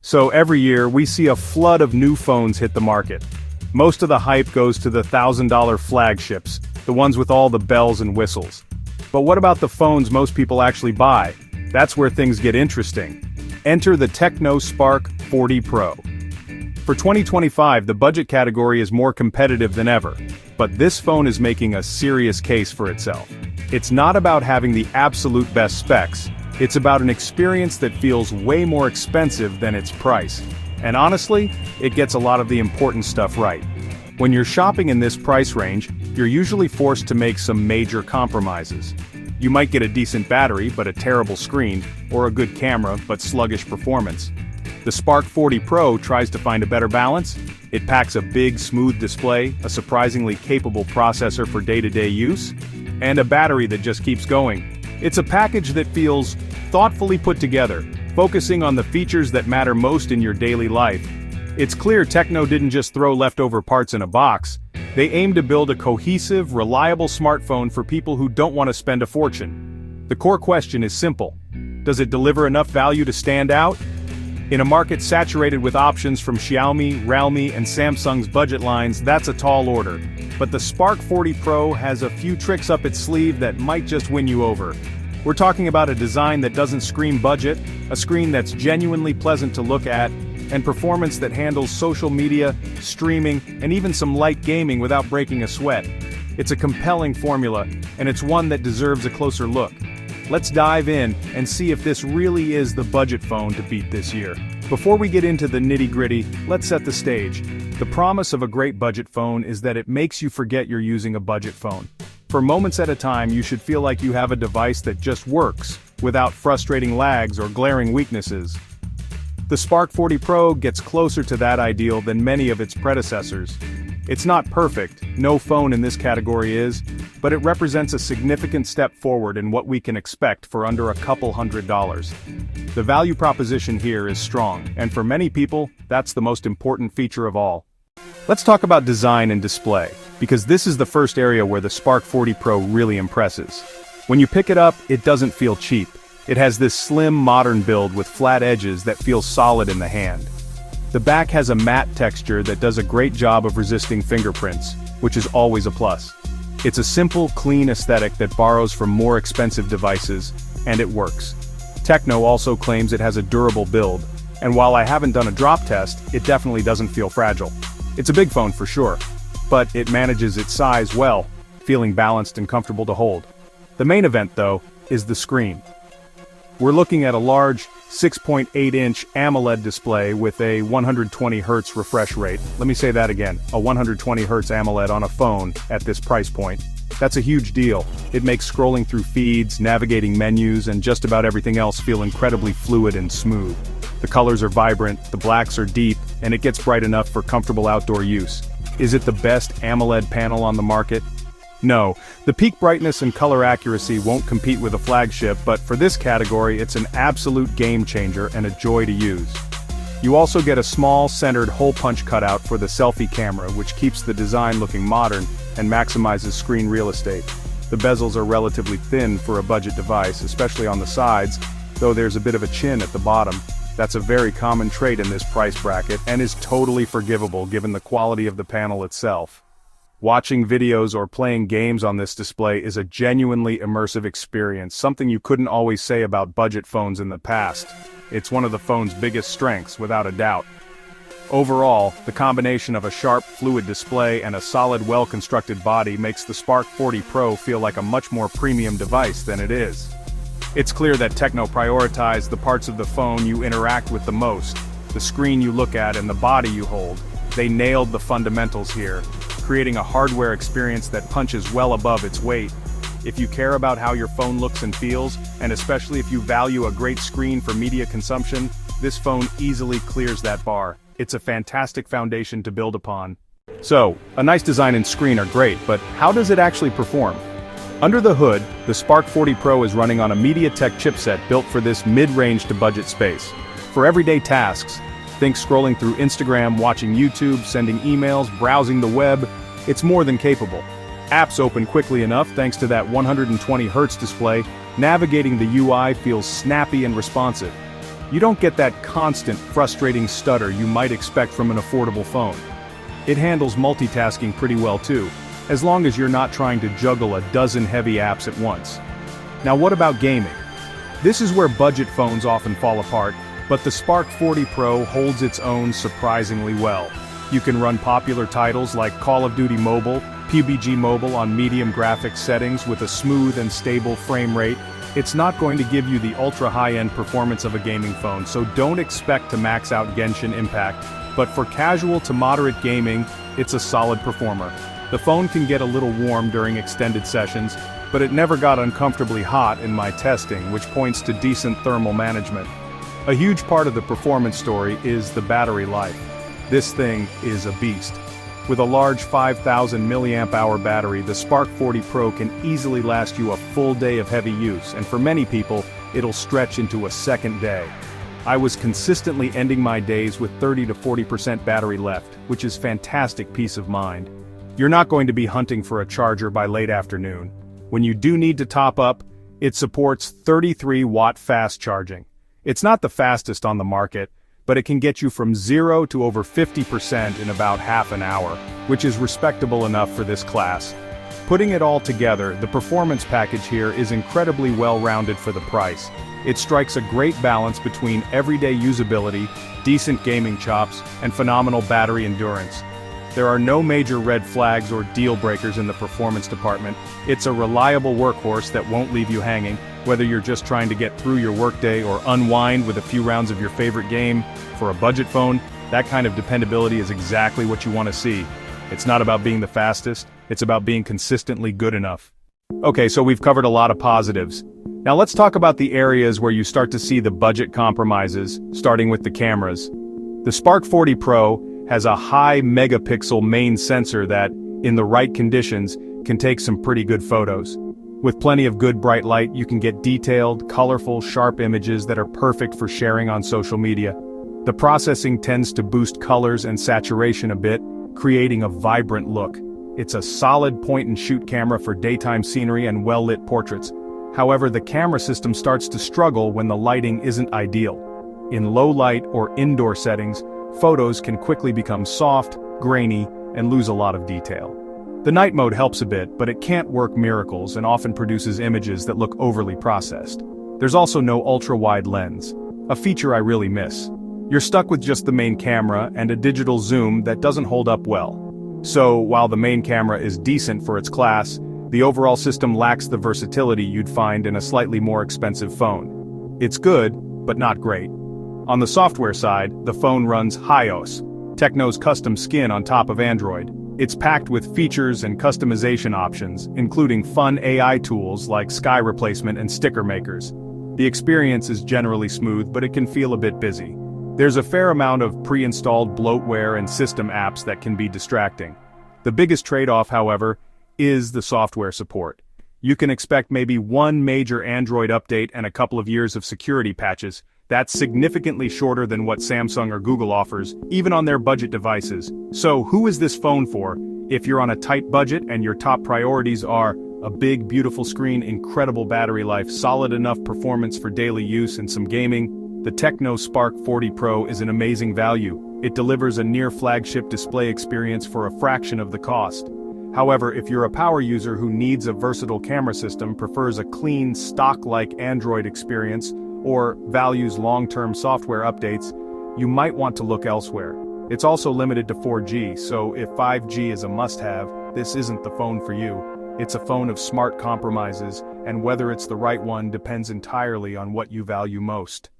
So every year, we see a flood of new phones hit the market. Most of the hype goes to the $1,000 flagships, the ones with all the bells and whistles. But what about the phones most people actually buy? That's where things get interesting. Enter the TECNO Spark 40 Pro. For 2025, the budget category is more competitive than ever, but this phone is making a serious case for itself. It's not about having the absolute best specs, it's about an experience that feels way more expensive than its price. And honestly, it gets a lot of the important stuff right. When you're shopping in this price range, you're usually forced to make some major compromises. You might get a decent battery but a terrible screen, or a good camera but sluggish performance. The Spark 40 Pro tries to find a better balance. It packs a big, smooth display, a surprisingly capable processor for day-to-day use, and a battery that just keeps going. It's a package that feels thoughtfully put together, focusing on the features that matter most in your daily life. It's clear TECNO didn't just throw leftover parts in a box. They aim to build a cohesive, reliable smartphone for people who don't want to spend a fortune. The core question is simple. Does it deliver enough value to stand out? In a market saturated with options from Xiaomi, Realme, and Samsung's budget lines, that's a tall order. But the Spark 40 Pro has a few tricks up its sleeve that might just win you over. We're talking about a design that doesn't scream budget, a screen that's genuinely pleasant to look at, and performance that handles social media, streaming, and even some light gaming without breaking a sweat. It's a compelling formula, and it's one that deserves a closer look. Let's dive in and see if this really is the budget phone to beat this year. Before we get into the nitty-gritty, let's set the stage. The promise of a great budget phone is that it makes you forget you're using a budget phone. For moments at a time, you should feel like you have a device that just works, without frustrating lags or glaring weaknesses. The Spark 40 Pro gets closer to that ideal than many of its predecessors. It's not perfect, no phone in this category is, but it represents a significant step forward in what we can expect for under a couple $100. The value proposition here is strong, and for many people, that's the most important feature of all. Let's talk about design and display, because this is the first area where the Spark 40 Pro really impresses. When you pick it up, it doesn't feel cheap. It has this slim, modern build with flat edges that feels solid in the hand. The back has a matte texture that does a great job of resisting fingerprints, which is always a plus. It's a simple, clean aesthetic that borrows from more expensive devices, and it works. TECNO also claims it has a durable build, and while I haven't done a drop test, it definitely doesn't feel fragile. It's a big phone for sure, but it manages its size well, feeling balanced and comfortable to hold. The main event, though, is the screen. We're looking at a large 6.8-inch AMOLED display with a 120 Hz refresh rate. Let me say that again, a 120 Hz AMOLED on a phone at this price point. That's a huge deal. It makes scrolling through feeds, navigating menus, and just about everything else feel incredibly fluid and smooth. The colors are vibrant, the blacks are deep, and it gets bright enough for comfortable outdoor use. Is it the best AMOLED panel on the market? No, the peak brightness and color accuracy won't compete with a flagship, but for this category it's an absolute game changer and a joy to use. You also get a small, centered hole punch cutout for the selfie camera, which keeps the design looking modern and maximizes screen real estate. The bezels are relatively thin for a budget device, especially on the sides, though there's a bit of a chin at the bottom. That's a very common trait in this price bracket and is totally forgivable given the quality of the panel itself. Watching videos or playing games on this display is a genuinely immersive experience, something you couldn't always say about budget phones in the past. It's one of the phone's biggest strengths, without a doubt. Overall, the combination of a sharp, fluid display and a solid, well-constructed body makes the Spark 40 Pro feel like a much more premium device than it is. It's clear that TECNO prioritized the parts of the phone you interact with the most, the screen you look at and the body you hold. They nailed the fundamentals here, creating a hardware experience that punches well above its weight. If you care about how your phone looks and feels, and especially if you value a great screen for media consumption, this phone easily clears that bar. It's a fantastic foundation to build upon. So, a nice design and screen are great, but how does it actually perform? Under the hood, the Spark 40 Pro is running on a MediaTek chipset built for this mid-range to budget space. For everyday tasks, think scrolling through Instagram, watching YouTube, sending emails, browsing the web, it's more than capable. Apps open quickly enough thanks to that 120 Hz display, navigating the UI feels snappy and responsive. You don't get that constant, frustrating stutter you might expect from an affordable phone. It handles multitasking pretty well too, as long as you're not trying to juggle a dozen heavy apps at once. Now what about gaming? This is where budget phones often fall apart, but the Spark 40 Pro holds its own surprisingly well. You can run popular titles like Call of Duty Mobile, PUBG Mobile on medium graphics settings with a smooth and stable frame rate. It's not going to give you the ultra-high-end performance of a gaming phone, so don't expect to max out Genshin Impact, but for casual to moderate gaming, it's a solid performer. The phone can get a little warm during extended sessions, but it never got uncomfortably hot in my testing, which points to decent thermal management. A huge part of the performance story is the battery life. This thing is a beast. With a large 5,000 mAh battery, the Spark 40 Pro can easily last you a full day of heavy use, and for many people, it'll stretch into a second day. I was consistently ending my days with 30 to 40% battery left, which is fantastic peace of mind. You're not going to be hunting for a charger by late afternoon. When you do need to top up, it supports 33-watt fast charging. It's not the fastest on the market, but it can get you from 0 to over 50% in about half an hour, which is respectable enough for this class. Putting it all together, the performance package here is incredibly well-rounded for the price. It strikes a great balance between everyday usability, decent gaming chops, and phenomenal battery endurance. There are no major red flags or deal breakers in the performance department. It's a reliable workhorse that won't leave you hanging, whether you're just trying to get through your workday or unwind with a few rounds of your favorite game. For a budget phone, that kind of dependability is exactly what you want to see. It's not about being the fastest, it's about being consistently good enough. Okay, so we've covered a lot of positives. Now let's talk about the areas where you start to see the budget compromises, starting with the cameras. The Spark 40 Pro has a high megapixel main sensor that, in the right conditions, can take some pretty good photos. With plenty of good bright light, you can get detailed, colorful, sharp images that are perfect for sharing on social media. The processing tends to boost colors and saturation a bit, creating a vibrant look. It's a solid point-and-shoot camera for daytime scenery and well-lit portraits. However, the camera system starts to struggle when the lighting isn't ideal. In low light or indoor settings, photos can quickly become soft, grainy, and lose a lot of detail. The night mode helps a bit, but it can't work miracles and often produces images that look overly processed. There's also no ultra-wide lens, a feature I really miss. You're stuck with just the main camera and a digital zoom that doesn't hold up well. So, while the main camera is decent for its class, the overall system lacks the versatility you'd find in a slightly more expensive phone. It's good, but not great. On the software side, the phone runs iOS, TECNO's custom skin on top of Android. It's packed with features and customization options, including fun AI tools like sky replacement and sticker makers. The experience is generally smooth, but it can feel a bit busy. There's a fair amount of pre-installed bloatware and system apps that can be distracting. The biggest trade-off, however, is the software support. You can expect maybe one major Android update and a couple of years of security patches. That's significantly shorter than what Samsung or Google offers, even on their budget devices. So who is this phone for? If you're on a tight budget and your top priorities are a big, beautiful screen, incredible battery life, solid enough performance for daily use, and some gaming, the TECNO Spark 40 Pro is an amazing value. It delivers a near-flagship display experience for a fraction of the cost. However, if you're a power user who needs a versatile camera system, prefers a clean, stock-like Android experience, or values long-term software updates, you might want to look elsewhere. It's also limited to 4G, so if 5G is a must-have, this isn't the phone for you. It's a phone of smart compromises, and whether it's the right one depends entirely on what you value most.